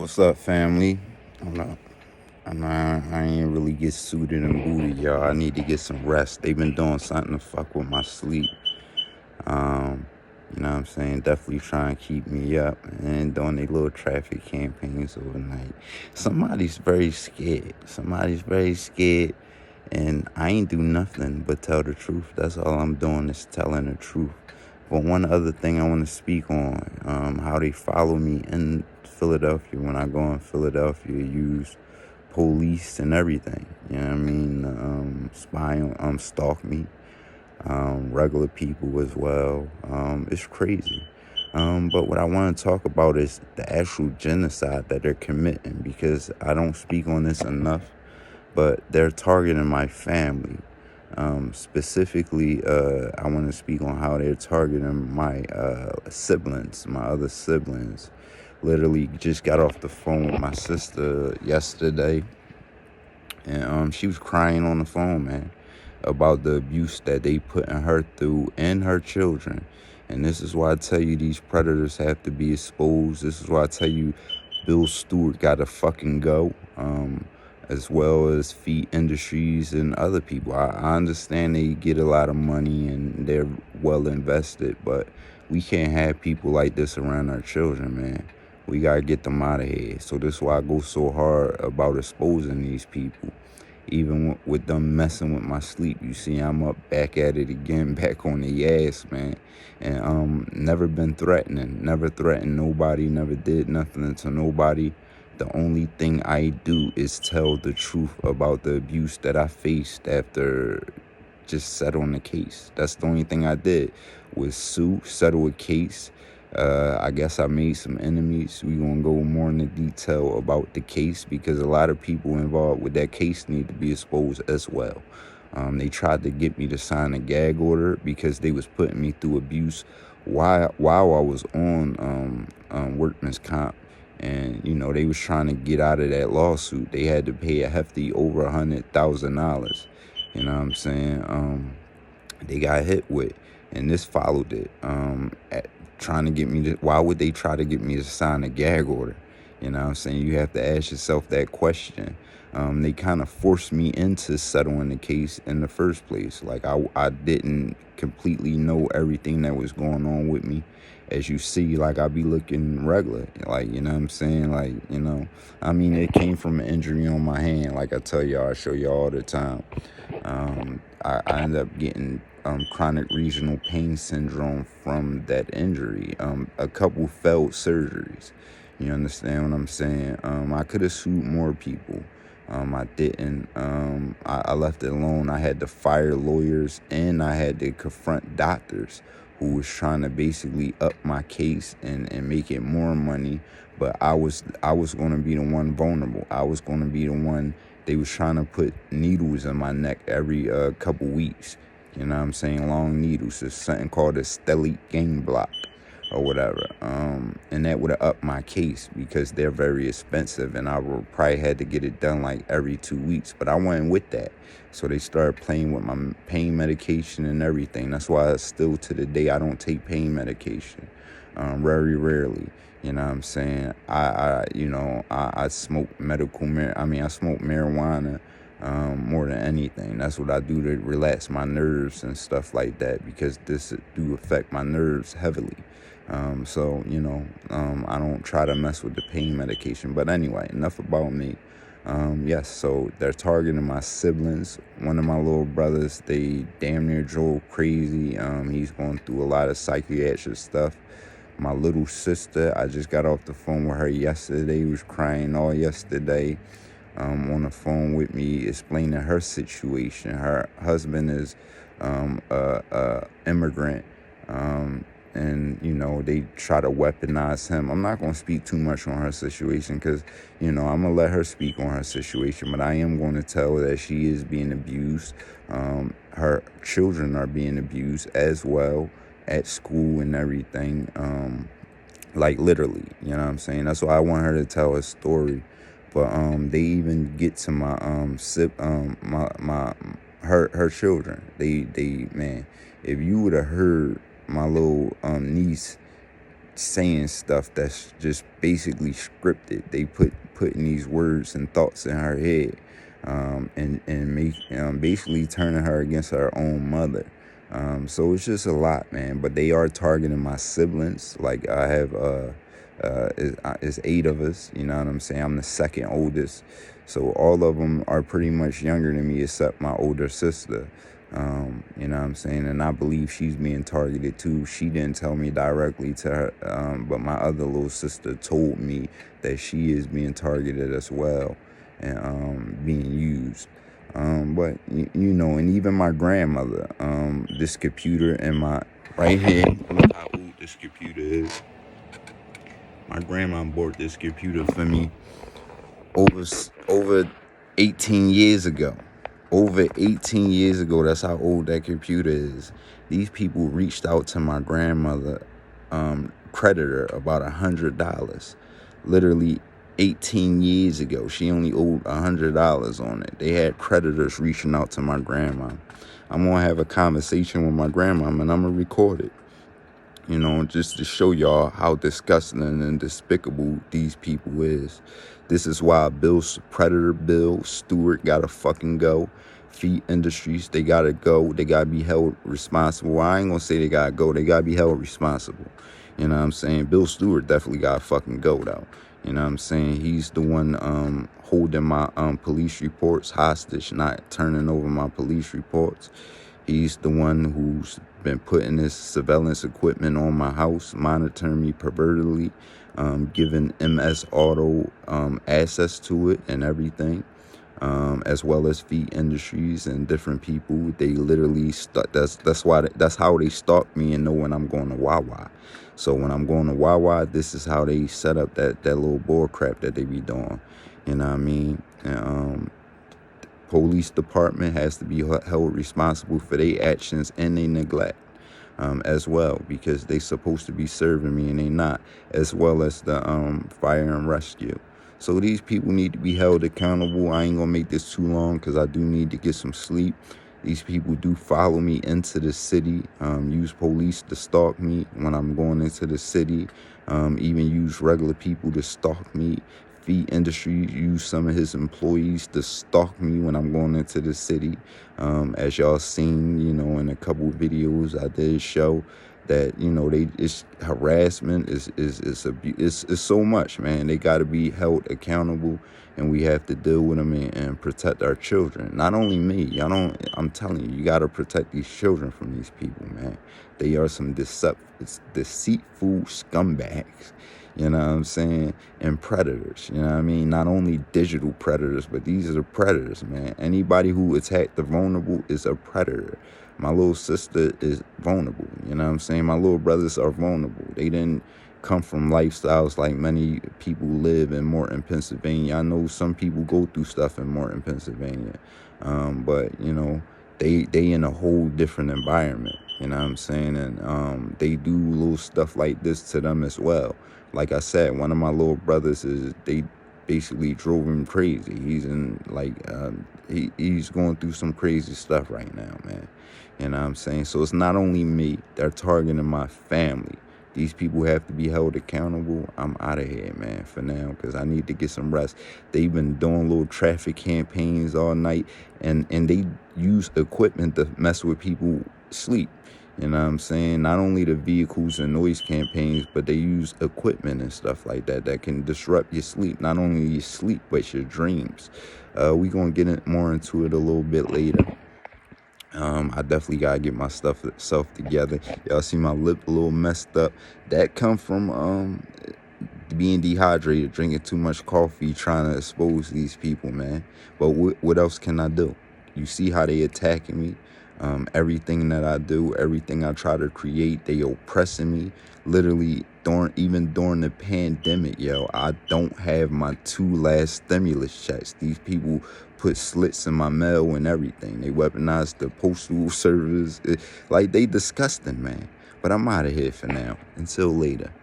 What's up, family? Hold up. I ain't really get suited and booted, y'all. I need to get some rest. They've been doing something to fuck with my sleep. Um, you know what I'm saying? Definitely trying to keep me up and doing their little traffic campaigns overnight. Somebody's very scared. Somebody's very scared. And I ain't do nothing but tell the truth. That's all I'm doing is telling the truth. But one other thing I want to speak on, how they follow me in Philadelphia. When I go in Philadelphia, use police and everything. You know what I mean? Spy on, stalk me. Regular people as well. It's crazy. But what I want to talk about is the actual genocide that they're committing, because I don't speak on this enough, but they're targeting my family. Specifically, I want to speak on how they're targeting my siblings, my other siblings. Literally just got off the phone with my sister yesterday, and she was crying on the phone, man, about the abuse that they putting her through and her children. And this is why I tell you these predators have to be exposed. This is why I tell you Bill Stewart gotta fucking go. As well as Feet Industries and other people. I understand they get a lot of money and they're well invested, but we can't have people like this around our children, man. We gotta get them out of here. So this is why I go so hard about exposing these people. Even with them messing with my sleep, you see, I'm up back at it again, back on the ass, man. And never been threatening, never threatened nobody, never did nothing to nobody. The only thing I do is tell the truth about the abuse that I faced after just settling the case. That's the only thing I did, was sue, settle a case. I guess I made some enemies. We gonna go more into detail about the case, because a lot of people involved with that case need to be exposed as well. They tried to get me to sign a gag order because they was putting me through abuse while I was on workman's comp. And, you know, they was trying to get out of that lawsuit. They had to pay a hefty over $100,000. You know what I'm saying? They got hit with, and this followed it. Trying to get me to, why would they try to get me to sign a gag order? You know what I'm saying? You have to ask yourself that question. They kind of forced me into settling the case in the first place. Like, I didn't completely know everything that was going on with me. As you see, like, I be looking regular, like, you know what I'm saying? Like, you know, I mean, it came from an injury on my hand. Like I tell y'all, I show y'all all the time. I ended up getting chronic regional pain syndrome from that injury. A couple failed surgeries. You understand what I'm saying? I could have sued more people. I didn't. I left it alone. I had to fire lawyers, and I had to confront doctors who was trying to basically up my case and make it more money. But I was going to be the one vulnerable. I was going to be the one. They was trying to put needles in my neck every couple weeks. You know what I'm saying? Long needles. There's something called a stellate gang block or whatever. And that would have upped my case, because they're very expensive, and I would probably had to get it done like every 2 weeks. But I went with that. So they started playing with my pain medication and everything. That's why still to the day I don't take pain medication. Very rarely. You know what I'm saying? I smoke I smoke marijuana more than anything. That's what I do to relax my nerves and stuff like that, because this do affect my nerves heavily. So, you know, I don't try to mess with the pain medication. But anyway, enough about me. Yes, so they're targeting my siblings. One of my little brothers, they damn near drove crazy. He's going through a lot of psychiatric stuff. My little sister, I just got off the phone with her yesterday. Was crying all yesterday on the phone with me, explaining her situation. Her husband is a immigrant, and, you know, they try to weaponize him. I'm not going to speak too much on her situation, because, you know, I'm going to let her speak on her situation. But I am going to tell her that she is being abused. Her children are being abused as well, at school and everything, like literally, you know what I'm saying? That's why I want her to tell her story. But they even get to my her children. They man, if you would have heard my little niece saying stuff that's just basically scripted. They putting these words and thoughts in her head, and make basically turning her against her own mother. So it's just a lot, man. But they are targeting my siblings. Like I have it's 8 of us. You know what I'm saying? I'm the second oldest, so all of them are pretty much younger than me, except my older sister. You know what I'm saying? And I believe she's being targeted too. She didn't tell me directly to her, but my other little sister told me that she is being targeted as well, and being used. But you know, and even my grandmother, this computer in my right here, look how old this computer is. My grandma bought this computer for me over 18 years ago. Over 18 years ago, that's how old that computer is. These people reached out to my grandmother, creditor, about $100. Literally 18 years ago, she only owed $100 on it. They had creditors reaching out to my grandma. I'm gonna have a conversation with my grandma, and I'm gonna record it. You know, just to show y'all how disgusting and despicable these people is. This is why Predator Bill Stewart gotta fucking go. Feed Industries, they gotta go. They gotta be held responsible. I ain't gonna say they gotta go. They gotta be held responsible. You know what I'm saying? Bill Stewart definitely gotta fucking go, though. You know what I'm saying? He's the one holding my police reports hostage, not turning over my police reports. He's the one who's been putting this surveillance equipment on my house, monitoring me pervertedly, giving MS Auto access to it and everything, as well as Feed Industries and different people. They literally that's how they stalk me and know when I'm going to Wawa. So when I'm going to Wawa, this is how they set up that little bull crap that they be doing. You know what I mean? And, police department has to be held responsible for their actions and their neglect, as well, because they supposed to be serving me and they not, as well as the fire and rescue. So these people need to be held accountable. I ain't gonna make this too long because I do need to get some sleep. These people do follow me into the city, use police to stalk me when I'm going into the city, even use regular people to stalk me. Feed Industry use some of his employees to stalk me when I'm going into the city. As y'all seen, you know, in a couple videos I did show that, you know, it's harassment, it's so much, man. They got to be held accountable, and we have to deal with them and protect our children. Not only me, I'm telling you, you got to protect these children from these people, man. They are some deceitful scumbags. You know what I'm saying? And predators, you know what I mean? Not only digital predators, but these are predators, man. Anybody who attacked the vulnerable is a predator. My little sister is vulnerable, you know what I'm saying? My little brothers are vulnerable. They didn't come from lifestyles like many people live in Morton, Pennsylvania. I know some people go through stuff in Morton, Pennsylvania. But, you know, they in a whole different environment, you know what I'm saying? And they do little stuff like this to them as well. Like I said, one of my little brothers they basically drove him crazy. He's in he's going through some crazy stuff right now, man. You know what I'm saying? So it's not only me, they're targeting my family. These people have to be held accountable. I'm out of here, man, for now, because I need to get some rest. They've been doing little traffic campaigns all night, and they use equipment to mess with people sleep. You know what I'm saying? Not only the vehicles and noise campaigns, but they use equipment and stuff like that that can disrupt your sleep. Not only your sleep, but your dreams. We're going to get more into it a little bit later. I definitely got to get my self together. Y'all see my lip a little messed up. That come from being dehydrated, drinking too much coffee, trying to expose these people, man. But what else can I do? You see how they attacking me? Everything that I do, everything I try to create, they oppressing me. Literally, even during the pandemic, yo, I don't have my 2 last stimulus checks. These people put slits in my mail and everything. They weaponized the postal service. Like, they disgusting, man. But I'm out of here for now. Until later.